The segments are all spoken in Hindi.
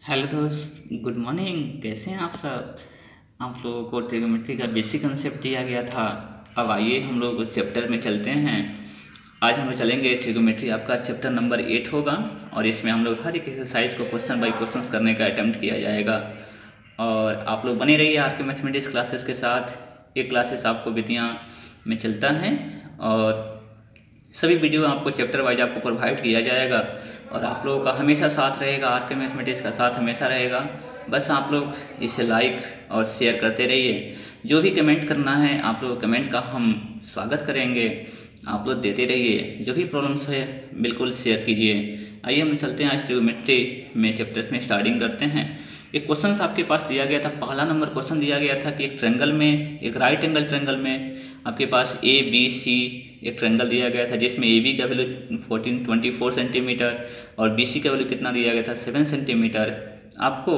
हेलो दोस्त, गुड मॉर्निंग। कैसे हैं आप सब? आप लोगों को ट्रिग्नोमेट्री का बेसिक कंसेप्ट दिया गया था। अब आइए हम लोग उस चैप्टर में चलते हैं। आज हम लोग चलेंगे ट्रिग्नोमेट्री, आपका चैप्टर नंबर 8 होगा और इसमें हम लोग हर एक एक्सरसाइज को क्वेश्चन बाय क्वेश्चन करने का अटेम्प्ट किया जाएगा। और आप लोग बने रहिए आर के मैथमेटिक्स क्लासेस के साथ। ये क्लासेस आपको विधियाँ में चलता है और सभी वीडियो आपको चैप्टर वाइज आपको प्रोवाइड किया जाएगा और आप लोगों का हमेशा साथ रहेगा। आर के मैथमेटिक्स का साथ हमेशा रहेगा। बस आप लोग इसे लाइक और शेयर करते रहिए। जो भी कमेंट करना है आप लोग कमेंट का हम स्वागत करेंगे। आप लोग देते रहिए। जो भी प्रॉब्लम्स है बिल्कुल शेयर कीजिए। आइए हम चलते हैं आज ट्रिग्नोमेट्री में चैप्टर्स में स्टार्टिंग करते हैं। एक क्वेश्चन आपके पास दिया गया था, पहला नंबर क्वेश्चन दिया गया था कि एक ट्रायंगल में, एक राइट एंगल ट्रायंगल में आपके पास ए बी सी एक ट्रायंगल दिया गया था जिसमें ए बी का वैल्यू 24 सेंटीमीटर और बी सी का वैल्यू कितना दिया गया था 7 सेंटीमीटर। आपको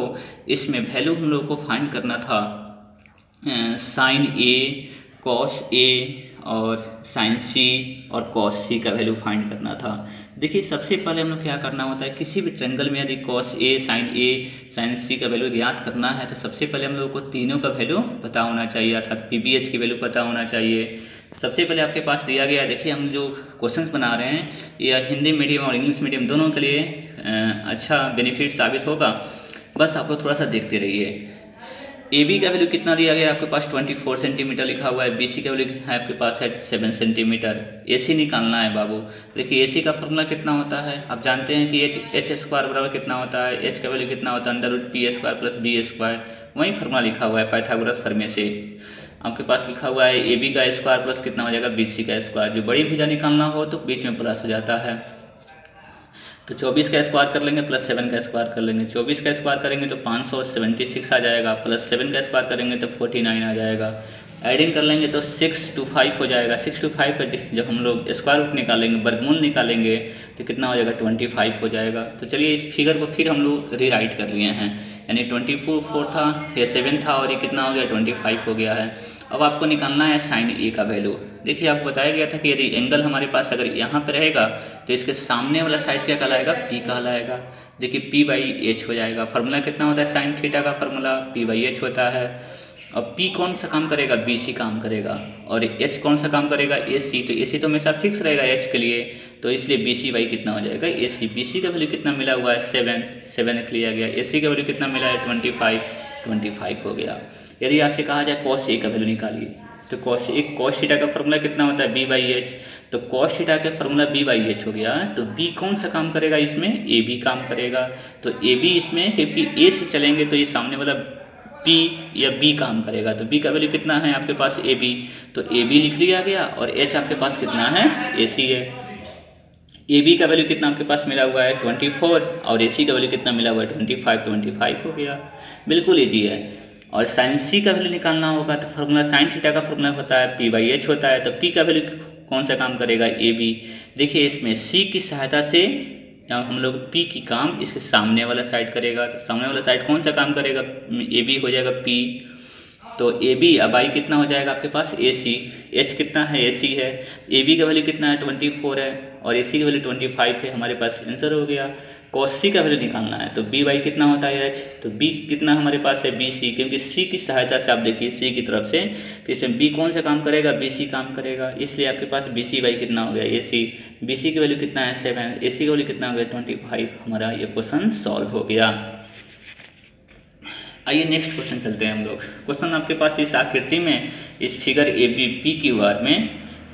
इसमें वैल्यू हम लोगों को फाइंड करना था साइन ए, कॉस ए और साइन सी और कॉस सी का वैल्यू फाइंड करना था। देखिए सबसे पहले हम लोग क्या करना होता है, किसी भी ट्रायंगल में यदि कॉस ए, साइन सी का वैल्यू ज्ञात करना है तो सबसे पहले हम लोगों को तीनों का वैल्यू पता होना चाहिए, अर्थात पी बी एच की वैल्यू पता होना चाहिए। सबसे पहले आपके पास दिया गया है, देखिए हम जो क्वेश्चंस बना रहे हैं यह हिंदी मीडियम और इंग्लिश मीडियम दोनों के लिए अच्छा बेनिफिट साबित होगा। बस आप लोग थोड़ा सा देखते रहिए। ए बी का वैल्यू कितना दिया गया है आपके पास 24 सेंटीमीटर लिखा हुआ है, बी सी का वैल्यू है आपके पास है 7 सेंटीमीटर। ए सी निकालना है बाबू। देखिए ए सी का फॉर्मूला कितना होता है, आप जानते हैं कि एच स्क्वायर बराबर कितना होता है, एच का वैल्यू कितना होता है under root p square plus b square. वही फॉर्मूला लिखा हुआ है पाइथागोरस फॉर्मूले से। आपके पास लिखा हुआ है ए बी का स्क्वायर प्लस कितना हो जाएगा बी सी का स्क्वायर। जो बड़ी भुजा निकालना हो तो बीच में प्लस हो जाता है, तो 24 का स्क्वायर कर लेंगे प्लस 7 का स्क्वायर कर लेंगे। 24 का स्क्वायर करेंगे तो 576 आ जाएगा, प्लस 7 का स्क्वायर करेंगे तो 49 आ जाएगा। एडिंग कर लेंगे तो 625 हो जाएगा। 625 पर जब हम लोग स्क्वायर रूट निकालेंगे, वर्गमूल निकालेंगे तो कितना हो जाएगा 25 हो जाएगा। तो चलिए इस फिगर को फिर हम लोग रीराइट कर लिए हैं, यानी 24 था, ये 7 था और ये कितना हो गया 25 हो गया है। अब आपको निकालना है साइन ए का वैल्यू। देखिए आपको बताया गया था कि यदि एंगल हमारे पास अगर यहाँ पर रहेगा तो इसके सामने वाला साइड क्या कहलाएगा, पी कहलाएगा। देखिए पी बाई एच हो जाएगा। फार्मूला कितना होता है साइन थीटा का, फार्मूला पी बाई एच होता है। अब पी कौन सा काम करेगा, बी सी काम करेगा, और एच कौन सा काम करेगा, ए सी। तो ए सी तो हमेशा फिक्स रहेगा एच के लिए, तो इसलिए बी सी बाई कितना हो जाएगा ए सी। बी सी का वैल्यू कितना मिला हुआ है 7 लिया गया। ए सी का वैल्यू कितना मिला है 25 हो गया। यदि आपसे कहा जाए कॉस ए का वैल्यू निकालिए तो कॉस थीटा का फॉर्मूला कितना होता है बी बाई एच। तो कॉस थीटा का फॉर्मूला बी बाई एच हो गया। तो बी कौन सा काम करेगा इसमें, ए बी काम करेगा। तो ए बी इसमें क्योंकि ए से चलेंगे तो ये सामने वाला पी या बी काम करेगा। तो बी का वैल्यू कितना है आपके पास ए बी, तो ए बी लिख लिया गया। और एच आपके पास कितना है ए सी है। ए बी का वैल्यू कितना आपके पास मिला हुआ है 24 और ए सी का वैल्यू कितना मिला हुआ है 25 हो गया। बिल्कुल ईजी है। और साइन सी का वैल्यू निकालना होगा तो फार्मूला साइन थीटा का फार्मूला होता है पी बाई एच होता है। तो पी का वैल्यू कौन सा काम करेगा ए बी। देखिए इसमें सी की सहायता से हम लोग पी की काम इसके सामने वाला साइड करेगा। तो सामने वाला साइड कौन सा काम करेगा, ए बी हो जाएगा पी। तो ए बी अब आई कितना हो जाएगा आपके पास ए सी। एच कितना है ए सी है। ए बी का वैल्यू कितना है 24 है और ए सी का वैल्यू 25 है। हमारे पास आंसर हो गया। कॉस सी का वैल्यू निकालना है तो बी बाई कितना होता है एच। तो बी कितना हमारे पास है बी सी, क्योंकि सी की सहायता से आप देखिए सी की तरफ से तो इसमें बी कौन सा काम करेगा, बी सी काम करेगा। इसलिए आपके पास बी सी बाई कितना हो गया ए सी। बी सी की वैल्यू कितना है 7, ए सी का वैल्यू कितना हो गया 25। हमारा ये क्वेश्चन सॉल्व हो गया। आइए नेक्स्ट क्वेश्चन चलते हैं हम लोग। क्वेश्चन आपके पास इस आकृति में, इस figure A B P Q R में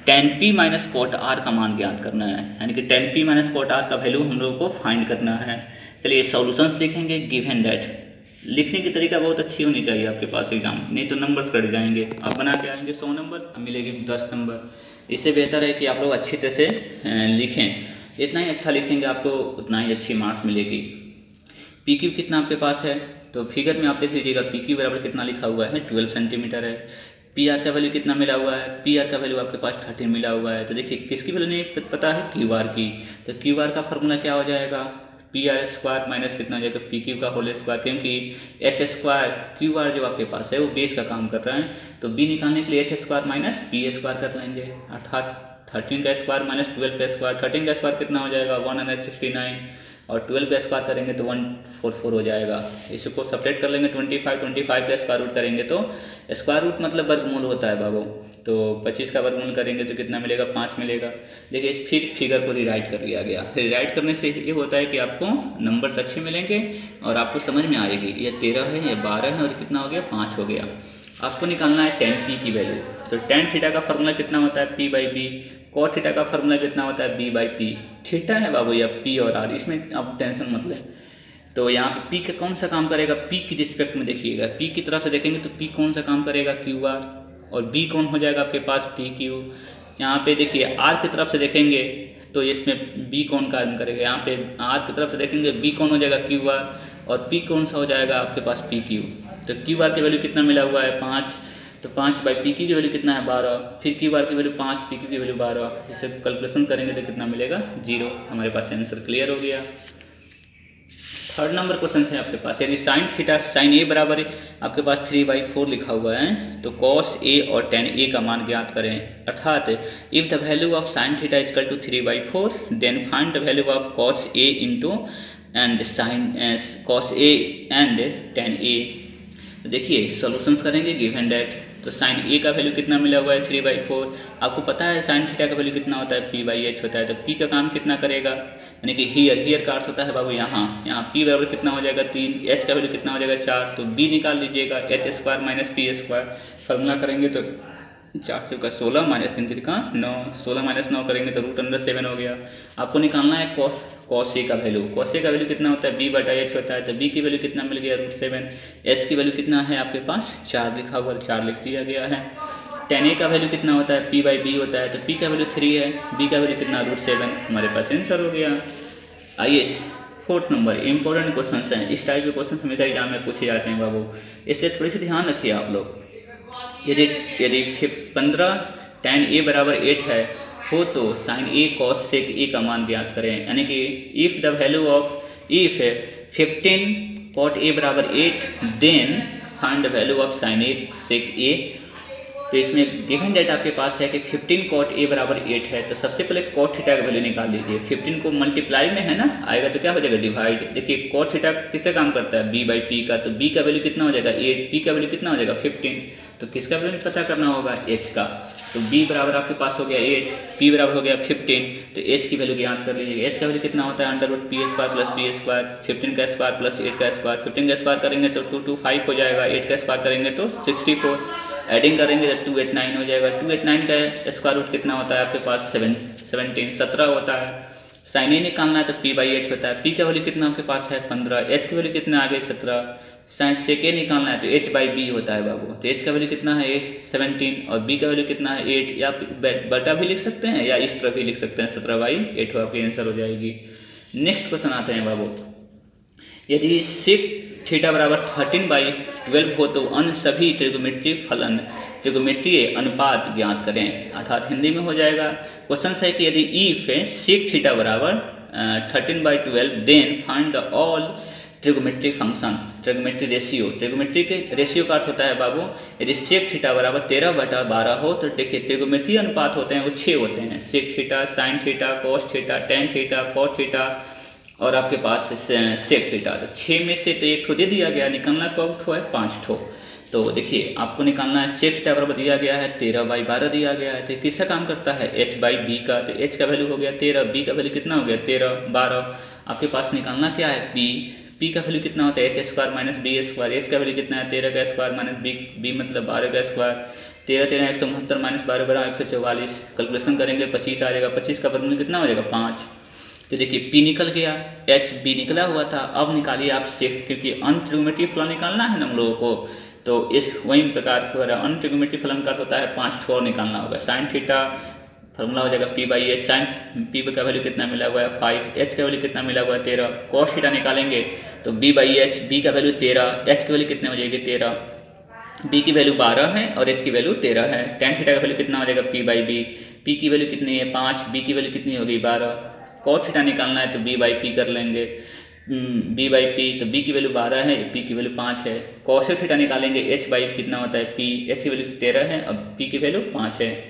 tan p minus cot R का मान ज्ञात करना है, यानी कि tan p minus cot R का वैल्यू हम लोगों को फाइंड करना है। चलिए सॉल्यूशंस लिखेंगे गिवन दैट। लिखने की तरीका बहुत अच्छी होनी चाहिए आपके पास एग्जाम, नहीं तो नंबर्स कट जाएंगे। आप बना के आएंगे 100 नंबर, मिलेगी 10 नंबर। इससे बेहतर है कि आप लोग अच्छी तरह से लिखें। जितना ही अच्छा लिखेंगे आपको उतना ही अच्छी मार्क्स मिलेगी। पी क्यू कितना आपके पास है, तो फिगर में आप देख लीजिएगा पी क्यू बराबर कितना लिखा हुआ है 12 सेंटीमीटर है। पी आर का वैल्यू कितना मिला हुआ है, पी आर का वैल्यू आपके पास 13 मिला हुआ है। तो देखिए किसकी वैल्यू नहीं पता है, क्यू आर की। तो क्यू आर का फॉर्मूला क्या हो जाएगा, पी आर स्क्वायर माइनस कितना हो जाएगा पी क्यू का होल स्क्वायर, क्योंकि एच स्क्वायर क्यू आर जो आपके पास है वो बेस का काम कर रहा है। तो बी निकालने के लिए H square minus P square कर लेंगे, अर्थात 13 का स्क्वायर माइनस 12 का स्क्वायर। 13 का स्क्वायर कितना हो जाएगा 169 और 12 का स्क्वायर करेंगे तो 144 हो जाएगा। इसको सब्ट्रैक्ट कर लेंगे 25 का स्क्वायर रूट करेंगे तो स्क्वायर रूट मतलब वर्गमूल होता है बाबू, तो 25 का वर्गमूल करेंगे तो कितना मिलेगा, 5 मिलेगा। देखिए फिर फिगर को रिराइट कर लिया गया। रिराइट करने से ये होता है कि आपको नंबर्स अच्छे मिलेंगे और आपको समझ में आएगी ये 13 है, ये 12 है और कितना हो गया, 5 हो गया। आपको निकालना है tan p की वैल्यू। तो tan थीटा का फॉर्मूला कितना होता है, p/b। cot थीटा का फॉर्मूला कितना होता है, b/p। थीटा है बाबू या p और r, इसमें आप टेंशन मत लें। तो यहाँ पे p का कौन सा काम करेगा, p की रिस्पेक्ट में देखिएगा, p की तरफ से देखेंगे तो p कौन सा काम करेगा, QR, और b कौन हो जाएगा आपके पास, PQ। यहाँ पे देखिए r की तरफ से देखेंगे तो इसमें b कौन काम करेगा, यहाँ पे r की तरफ से देखेंगे b कौन हो जाएगा, QR, और p कौन सा हो जाएगा आपके पास, PQ। तो QR की वैल्यू कितना मिला हुआ है, 5। तो 5/PQ की वैल्यू कितना है, 12। फिर QR की वैल्यू 5, PQ की वैल्यू 12। इसे कैलकुलेशन करेंगे तो कितना मिलेगा, 0। हमारे पास आंसर क्लियर हो गया। थर्ड नंबर क्वेश्चन है आपके पास, यदि साइन थीटा साइन ए बराबर है आपके पास 3/4 लिखा हुआ है, तो कॉस ए और tan ए का मान ज्ञात करें। अर्थात if the value of sine theta is equal to 3/4 then find the value of cos A into and sine cos A and tan A. तो देखिए सॉल्यूशंस करेंगे गिवन दैट। तो साइन ए का वैल्यू कितना मिला हुआ है, 3/4। आपको पता है साइन थीटा का वैल्यू कितना होता है, p/h होता है। तो p का काम कितना करेगा, यानी कि हियर का अर्थ होता है बाबू यहाँ p बराबर कितना हो जाएगा, 3। h का वैल्यू कितना हो जाएगा, 4। तो b निकाल लीजिएगा, h² माइनस p²। फॉर्मूला करेंगे तो 4 चौका 16 माइनस 3 तिरका 9, 16 माइनस 9 करेंगे तो √7 हो गया। आपको निकालना है कॉस ए का वैल्यू। कॉस ए का वैल्यू कितना होता है, b/h होता है। तो b की वैल्यू कितना मिल गया, √7। h की वैल्यू कितना है आपके पास, 4 लिखा हुआ, 4 लिख दिया गया है। tan ए का वैल्यू कितना होता है, p/b होता है। तो p का वैल्यू 3 है, b का वैल्यू कितना, √7। हमारे पास आंसर हो गया। आइए फोर्थ नंबर, इंपॉर्टेंट क्वेश्चन हैं। इस टाइप के क्वेश्चन हमेशा एग्जाम में पूछे जाते हैं बाबू, इसलिए थोड़ी सी ध्यान रखिए आप लोग। यदि 15 tan ए बराबर 8 है हो तो साइन ए कॉस सेक ए का मान ज्ञात करें। यानी कि if the value of if 15 cot A बराबर 8 then find the value of sine A sec A. तो इसमें गिवन डेट आपके पास है कि 15 cot ए बराबर 8 है। तो सबसे पहले cot थीटा का वैल्यू निकाल लीजिए। 15 को मल्टीप्लाई में है ना आएगा तो क्या हो जाएगा, डिवाइड। देखिए cot थीटा किससे काम करता है, b/p का। तो b का वैल्यू कितना हो जाएगा, 8। p का वैल्यू कितना हो जाएगा, 15। तो किसका वैल्यू पता करना होगा, h का। तो b बराबर आपके पास हो गया 8, p बराबर हो गया 15। तो h की वैल्यू ज्ञात कर लीजिए। h का वैल्यू कितना होता है, √p² + b²। 15 का स्क्वायर प्लस 8 का स्क्वायर। 15 का स्क्वायर करेंगे तो 225 हो जाएगा, 8 का स्क्वायर करेंगे तो 64। एडिंग करेंगे तो 289 हो जाएगा। 289 का स्क्वायर रूट कितना होता है आपके पास, 17 होता है। साइन ए निकालना है तो p/h होता है। p का वैल्यू कितना आपके पास है, 15। h की वैल्यू कितना आ गई, 17। साइन सेक ए निकालना है तो h/b होता है बाबू। तो h का वैल्यू कितना है, 17, और b का वैल्यू कितना है, 8। या बटा भी लिख सकते हैं या इस तरह भी लिख सकते हैं, 17/8 आपकी आंसर हो जाएगी। नेक्स्ट क्वेश्चन आते हैं बाबू, यदि सेक थीटा बराबर 13/12 हो तो अन्य सभी त्रिगोमेट्रीय अनुपात ज्ञात करें। अर्थात हिंदी में हो जाएगा क्वेश्चन है कि यदि इफ सेक थीटा बराबर 13/12 then find all trigonometric function, trigonometry ratio. Trigonometry के रेशियो का अर्थ होता है बाबू, यदि सेक थीटा बराबर 13/12 हो तो देखिए त्रिगोमेट्री अनुपात होते हैं वो 6 होते हैं। Sec theta, sine theta, cos theta, tan theta, cot theta और आपके पास सेक थीटा। तो 6 में से तो एक ठो दे दिया गया, निकालना कब ठो है, 5 ठो। तो देखिए आपको निकालना है सेक थीटा बराबर दिया गया है 13/12 दिया गया है। तो किसका काम करता है, h/b का। तो h का वैल्यू हो गया 13, b का वैल्यू कितना हो गया, 13, 12। आपके पास निकालना क्या है, p का वैल्यू कितना होता है, h² माइनस b²। h का वैल्यू कितना है, 13 का स्क्वायर माइनस b मतलब 12 का स्क्वायर। 13 13 169 माइनस 12 12 144। कैलकुलेशन करेंगे 25 आ जाएगा। 25 का वर्गमूल कितना हो जाएगा, 5। तो देखिए p निकल गया, h/b निकला हुआ था। अब निकालिए आप सेक, क्योंकि अन्य त्रिगोमेट्री फलन निकालना है ना हम लोगों को। तो इस वही प्रकार अन्य ट्रिगोमेट्री फलन का होता है 5 ठो और निकालना होगा। साइन थीटा फॉर्मूला हो जाएगा p/h। साइन p का वैल्यू कितना मिला हुआ है, 5। h का वैल्यू कितना मिला हुआ है, 13। कॉस थीटा निकालेंगे तो b/h, b का वैल्यू 13, h की वैल्यू कितनी हो जाएगी, 13। b की वैल्यू 12 है और h की वैल्यू 13 है। टेन थीटा का वैल्यू कितना हो जाएगा, p/b। p की वैल्यू कितनी है, 5। b की वैल्यू कितनी होगी, 12। कॉस थीटा निकालना है तो b/p कर लेंगे, b/p। तो b की वैल्यू 12 है, p की वैल्यू 5 है। कॉसेक थीटा निकालेंगे, h/p कितना होता है, p। h की वैल्यू 13 है और p की वैल्यू 5 है।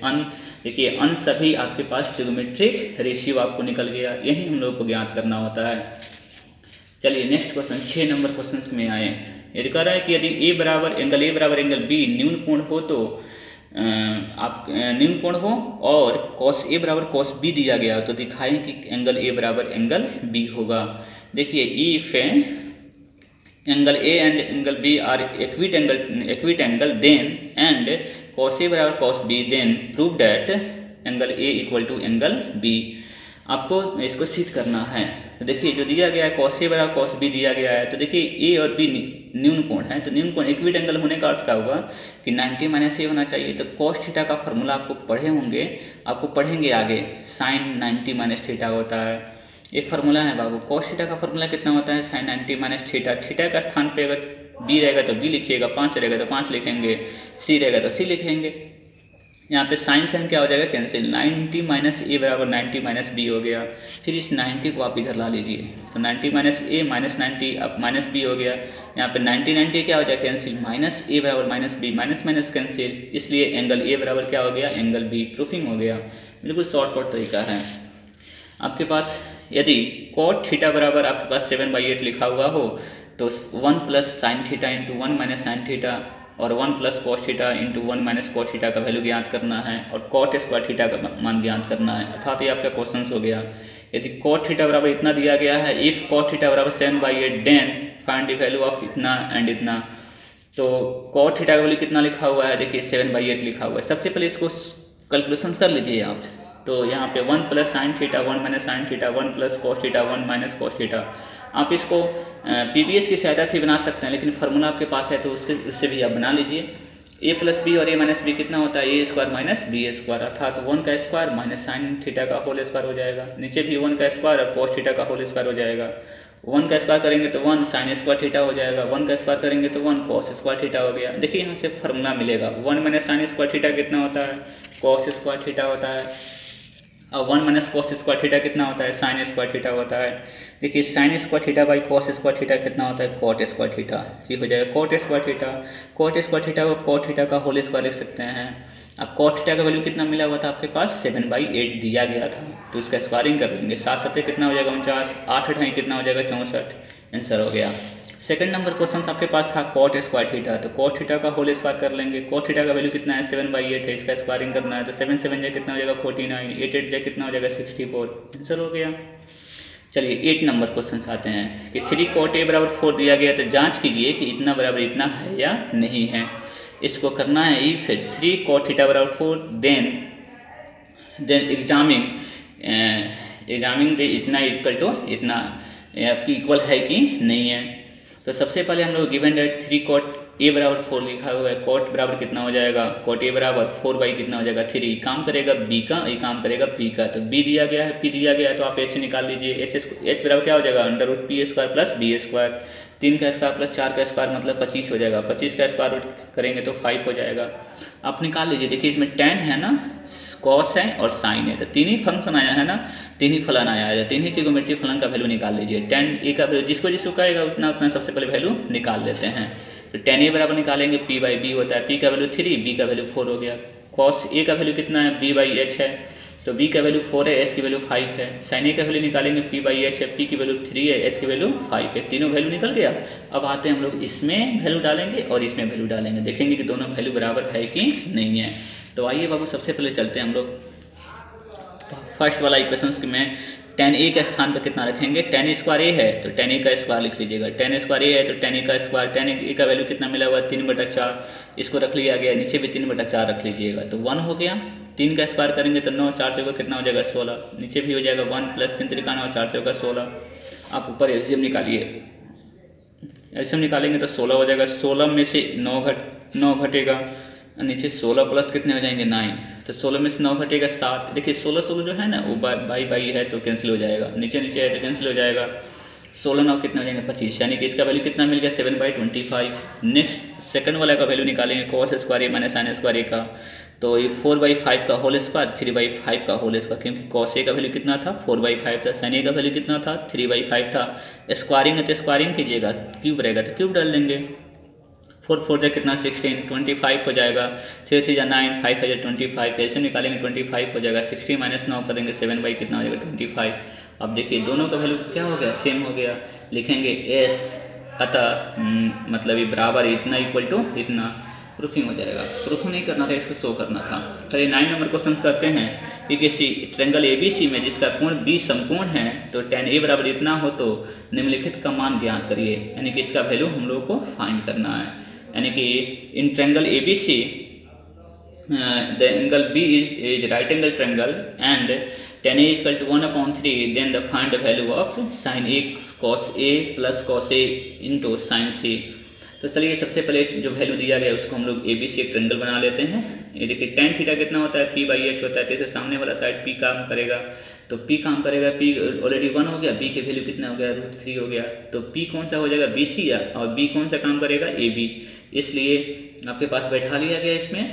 देखिए सभी आपके पास ट्रिगोमेट्रिक रेशियो आपको निकल गया, यही हम लोग को ज्ञात करना होता है। चलिए नेक्स्ट क्वेश्चन 6 नंबर क्वेश्चन में आए। यदि कह रहा है कि यदि ए बराबर एंगल बी न्यून कोण हो तो आप न्यून कोण हो और कॉस ए बराबर कॉस बी दिया गया तो दिखाएं कि एंगल ए बराबर एंगल बी होगा। देखिए if angle A and angle B are acute angle then and cos A बराबर cos B then prove that angle A equal to angle B. आपको इसको सिद्ध करना है। तो देखिए जो दिया गया है कॉस ए बराबर कॉस बी दिया गया है, तो देखिए ए और बी न्यून कोण है, तो न्यून कोण इक्विट एंगल होने का अर्थ क्या होगा कि 90 माइनस ए होना चाहिए। तो कॉस थीटा का फॉर्मूला आपको पढ़ेंगे आगे, साइन 90 माइनस थीटा होता है, ये फार्मूला है बाबू। कॉस थीटा का फार्मूला कितना होता है, साइन 90 माइनस थीटा। थीटा का स्थान पे अगर बी रहेगा तो बी लिखिएगा, 5 रहेगा तो 5 लिखेंगे, सी रहेगा तो सी लिखेंगे। यहाँ पे साइन साइन क्या हो जाएगा, कैंसिल। 90 माइनस ए बराबर 90 माइनस बी हो गया। फिर इस 90 को आप इधर ला लीजिए, तो 90 माइनस ए माइनस 90 अब माइनस बी हो गया। यहाँ पे 90 क्या हो जाएगा, कैंसिल। माइनस ए बराबर minus B, minus minus cancel, इसलिए एंगल ए बराबर क्या हो गया, एंगल बी। प्रूफिंग हो गया, बिल्कुल शॉर्टकट तरीका है। आपके पास यदि कॉट थीटा बराबर आपके पास 7/8 लिखा हुआ हो तो 1 plus sine theta into 1 minus sine theta और 1 plus cos theta into 1 minus cos theta का वैल्यू ज्ञात करना है और कॉट स्क्वायर थीटा का मान ज्ञात करना है। अर्थात ये आपका क्वेश्चन हो गया। यदि कॉट थीटा बराबर इतना दिया गया है, इफ कॉट थीटा बराबर 7/8 then find the value of इतना एंड इतना। तो कॉट थीटा का वैल्यू कितना लिखा हुआ है, देखिए 7/8 लिखा हुआ है। सबसे पहले इसको कैलकुलेशन कर लीजिए आप। तो यहाँ पे 1 plus sine theta 1 minus sine theta 1 plus cos theta 1 minus cos theta. आप इसको पीवीएच की सहायता से बना सकते हैं, लेकिन फार्मूला आपके पास है तो उससे भी आप बना लीजिए। ए प्लस बी और ए माइनस बी कितना होता है, ए स्क्वायर माइनस बी स्क्वायर, अर्थात 1 का स्क्वायर माइनस साइन थीटा का होल स्क्वायर हो जाएगा। नीचे भी 1 का स्क्वायर और कॉस थीटा का होल स्क्वायर हो जाएगा। 1 का स्क्वायर करेंगे तो 1 साइन स्क्वायर थीटा हो जाएगा, 1 का स्क्वायर करेंगे तो 1 कॉस स्क्वायर थीटा हो गया। देखिए यहाँ से फार्मूला मिलेगा, 1 माइनस साइन स्क्वायर थीटा कितना होता है, कॉस स्क्वायर थीटा होता है, और 1 माइनस कॉस स्क्वायर थीटा कितना होता है, साइन स्क्वायर थीटा होता है। देखिए sine square theta by cos square theta कितना होता है, कॉट स्क्वायर थीटा। ये हो जाएगा cot square theta. Cot square theta को कॉट थीटा का होल स्क्वायर लिख सकते हैं। अब कॉट थीटा का वैल्यू कितना मिला हुआ था आपके पास, 7/8 दिया गया था, तो उसका स्क्वायरिंग कर लेंगे। 7 7 कितना हो जाएगा 49, 8 8 कितना हो जाएगा 64, आंसर हो गया। सेकंड नंबर क्वेश्चन आपके पास था कॉट स्क्वायर थीटा, तो कॉट थीटा का होल स्क्वायर कर लेंगे। कॉट थीटा का वैल्यू कितना है, 7/8 है, इसका स्क्वायरिंग करना है। तो 7 7 जा कितना हो जाएगा 49, 8 8 जा कितना हो जाएगा 64, आंसर हो गया। चलिए 8 नंबर क्वेश्चन आते हैं कि 3 कॉट ए बराबर 4 दिया गया, तो जांच कीजिए कि इतना बराबर इतना है या नहीं है। इसको करना है इफ 3 कॉट थीटा बराबर 4 देन एग्जामिंग दे इतना इक्वल टू इतना इक्वल है कि नहीं है। तो सबसे पहले हम लोग गिवन डेट 3 कॉट ए बराबर 4 लिखा हुआ है। कॉट बराबर कितना हो जाएगा, कॉट ए बराबर 4 कितना हो जाएगा 3, काम करेगा बी का, ये काम करेगा पी का। तो बी दिया गया है, पी दिया गया है, तो आप एच निकाल लीजिए। एच बराबर क्या हो जाएगा, √p² प्लस बी स्क्वायर। 3 का स्क्वायर प्लस 4 का स्क्वायर मतलब 25 हो जाएगा। 25 का स्क्वायर रूट करेंगे तो 5 हो जाएगा। आप निकाल लीजिए। देखिए इसमें tan है ना, कॉस है और साइन है, तो 3 ही फंक्शन आया है ना, 3 ही फलन आया है, 3 ही ट्रिगोनोमेट्रिक फलन का वैल्यू निकाल लीजिए। tan ए का वैल्यू जिसको कहेगा उतना सबसे पहले वैल्यू निकाल लेते हैं। तो tan ए बराबर निकालेंगे p/b होता है, p का वैल्यू 3, b का वैल्यू 4 हो गया। cos ए का वैल्यू कितना है, b/h है, तो b का वैल्यू 4 है, h की वैल्यू 5 है। sin ए का वैल्यू निकालेंगे p/h है, p की वैल्यू 3 है, h की वैल्यू 5 है। तीनों वैल्यू निकल गया। अब आते हैं हम लोग इसमें वैल्यू डालेंगे और इसमें वैल्यू डालेंगे, देखेंगे कि दोनों वैल्यू बराबर है कि नहीं है। तो आइए बाबू सबसे पहले चलते हैं हम लोग फर्स्ट वाला इक्वेशन में। tan ए का स्थान पर कितना रखेंगे, tan स्क्वायर ए है तो tan ए का स्क्वायर लिख लीजिएगा। tan स्क्वायर ए है तो tan ए का स्क्वायर, tan ए का वैल्यू कितना मिला हुआ है 3/4, इसको रख लिया गया। नीचे भी 3/4 रख लीजिएगा, तो 1 हो गया। 3 का स्क्वायर करेंगे तो 9, 4 चौका कितना हो जाएगा 16, नीचे भी हो जाएगा 1 प्लस 3 3 और 4 चौका 16। आप ऊपर एलसीएम निकालिए, एलसीएम निकालेंगे तो 16 हो जाएगा। 16 में से 9 घटेगा, नीचे 16 प्लस कितने हो जाएंगे 9, तो 16 में से 9 घटेगा 7। देखिए 16 जो है ना वो बाई है तो कैंसिल हो जाएगा, नीचे है तो कैंसिल हो जाएगा। 16 9 कितने हो जाएंगे 25, यानी कि इसका वैल्यू कितना मिल गया 7/25। नेक्स्ट सेकंड वाला का वैल्यू निकालेंगे, cos स्क्वायर ए माइनस साइन स्क्वायर ए का, तो ये 4/5 का होल स्क्वायर 3/5 का होल स्क्वायर, क्योंकि cos ए का वैल्यू कितना था 4/5 था, sin ए का वैल्यू कितना था 3/5 था। स्क्वायरिंग है तो स्क्वायरिंग कीजिएगा, क्यूब रहेगा तो क्यूब डाल देंगे। 4 4 जा कितना 16, 25 हो जाएगा। 3 3 जा 9, 5 5 जा 25, ऐसे निकालेंगे 25 हो जाएगा। 16 - 9 करेंगे 7 कितना हो जाएगा 25। अब देखिए दोनों का वैल्यू क्या हो गया, सेम हो गया। लिखेंगे एस अतः मतलब ये बराबर इतना इक्वल टू इतना, प्रूफिंग हो जाएगा। प्रूफ नहीं करना था, इसको शो करना था। चलिए 9 नंबर क्वेश्चन करते हैं कि किसी ट्रेंगल ABC में जिसका कोण B समकोण है तो tan A बराबर इतना हो तो निम्नलिखित का मान ज्ञात करिए, यानी कि इसका वैल्यू हम लोग को फाइंड करना है। यानी कि in triangle ABC the angle B is right angle triangle and tan A is equal to 1/3, then the find the value of sin A cos A plus cos A into sin C। तो चलिए सबसे पहले जो वैल्यू दिया गया है उसको हम लोग ABC एक ट्रेंगल बना लेते हैं। ये देखिए tan थीटा कितना होता है, P/H होता है। जैसे सामने वाला साइड P काम करेगा तो P काम करेगा, P ऑलरेडी 1 हो गया, B के वैल्यू कितना हो गया, √3 हो गया। तो P कौन सा हो जाएगा, BC, और B कौन सा काम करेगा, AB। इसलिए आपके पास बैठा लिया गया इसमें,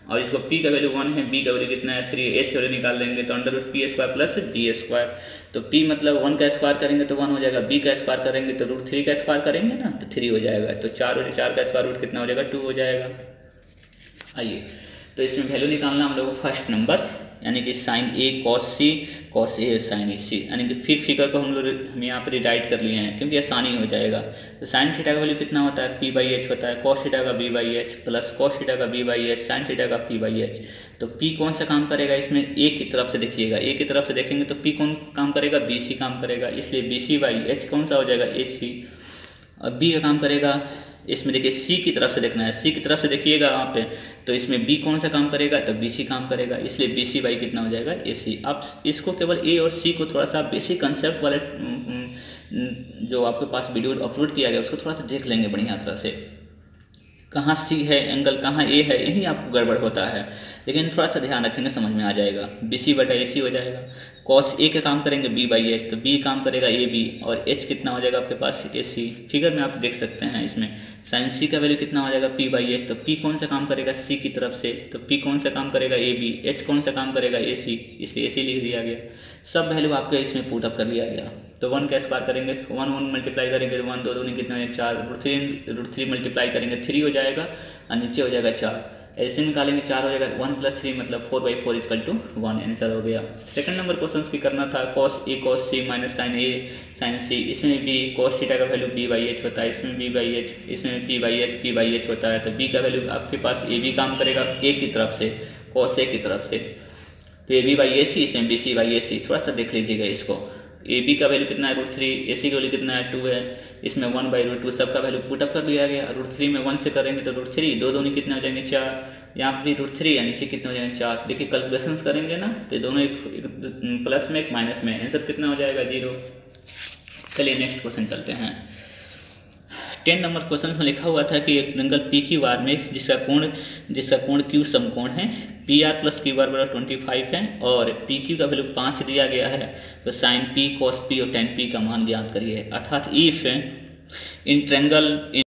और इसको P का वैल्यू 1 है, B का वैल्यू कितना है 3, H का वैल्यू निकाल लेंगे तो √P² प्लस B²। तो P मतलब 1 का स्क्वायर करेंगे तो 1 हो जाएगा, B का स्क्वायर करेंगे तो √3 का स्क्वायर करेंगे ना तो 3 हो जाएगा। तो 4 का स्क्वायर रूट कितना हो जाएगा, 2 हो जाएगा। आइए तो इसमें वैल्यू निकालना हम लोग को फर्स्ट नंबर, यानी कि sine A cos C cos A sine C, यानी कि फिर फिगर को हम यहाँ पर राइट कर लिए हैं क्योंकि आसानी हो जाएगा। तो साइन थीटा का वैल्यू कितना होता है, P/H होता है, cos थीटा का B/H प्लस cos थीटा का B/H साइन थीटा का P/H। तो P कौन सा काम करेगा इसमें, A की तरफ से देखिएगा, A की तरफ से देखेंगे तो P कौन काम करेगा, BC काम करेगा, इसलिए BC/H कौन सा हो जाएगा, AC। और B का काम करेगा, इसमें देखिए C की तरफ से देखना है, C की तरफ से देखिएगा वहाँ पे, तो इसमें B कौन सा काम करेगा, तो BC काम करेगा, इसलिए BC/ कितना हो जाएगा, AC। अब इसको केवल A और C को थोड़ा सा बेसिक कंसेप्ट वाले जो आपके पास वीडियो अपलोड किया गया उसको थोड़ा सा देख लेंगे बढ़िया तरह से। कहाँ C है एंगल, कहाँ A है, यही आपको गड़बड़ होता है, लेकिन थोड़ा सा ध्यान रखेंगे समझ में आ जाएगा। BC/AC हो जाएगा, cos A का काम करेंगे B/H, तो B काम करेगा AB, और H कितना हो जाएगा आपके पास, AC। फिगर में आप देख सकते हैं इसमें साइन C का वैल्यू कितना हो जाएगा, P/H। तो P कौन सा काम करेगा, C की तरफ से, तो P कौन सा काम करेगा, AB। H कौन सा काम करेगा, AC, इसलिए AC लिख दिया गया। सब वैल्यू आपके इसमें पुट अप कर लिया गया। तो 1 का स्क्वायर करेंगे, 1 मल्टीप्लाई करेंगे 1 2 दूनी कितना है 4, √3 मल्टीप्लाई करेंगे 3 हो जाएगा, और नीचे हो जाएगा 4। ऐसे निकालेंगे 4 हो जाएगा, 1 + 3 मतलब 4/4 = 1, आंसर हो गया। सेकंड नंबर क्वेश्चन की करना था cos A cos C minus sin A sin C। इसमें भी cos थीटा का वैल्यू B/H होता है, इसमें B/H, इसमें P/H होता है। तो B का वैल्यू आपके पास AB काम करेगा A की तरफ से, cos A की तरफ से, तो AB/AC, इसमें BC/AC। थोड़ा सा देख लीजिएगा इसको, AB का वैल्यू कितना है √3, AC का वैल्यू कितना है 2 है, इसमें 1/√2 सबका वैल्यू पुटअप कर लिया गया। √3 में 1 से करेंगे तो √3, 2 दूनी कितने हो जाएंगे 4, यहाँ पर भी √3 या नीचे कितने हो जाएंगे 4। देखिए कैलकुलेशंस करेंगे ना तो दोनों एक प्लस में एक माइनस में, आंसर कितना हो जाएगा 0। चलिए नेक्स्ट क्वेश्चन चलते हैं। 10 नंबर क्वेश्चन में लिखा हुआ था कि एक ट्रेंगल PQR में जिसका कोण Q समकोण है, PR + QR = 25 है, और PQ का वैल्यू 5 दिया गया है। तो sin P cos P और tan P का मान ज्ञात करिए। अर्थात इफ इन ट्रेंगल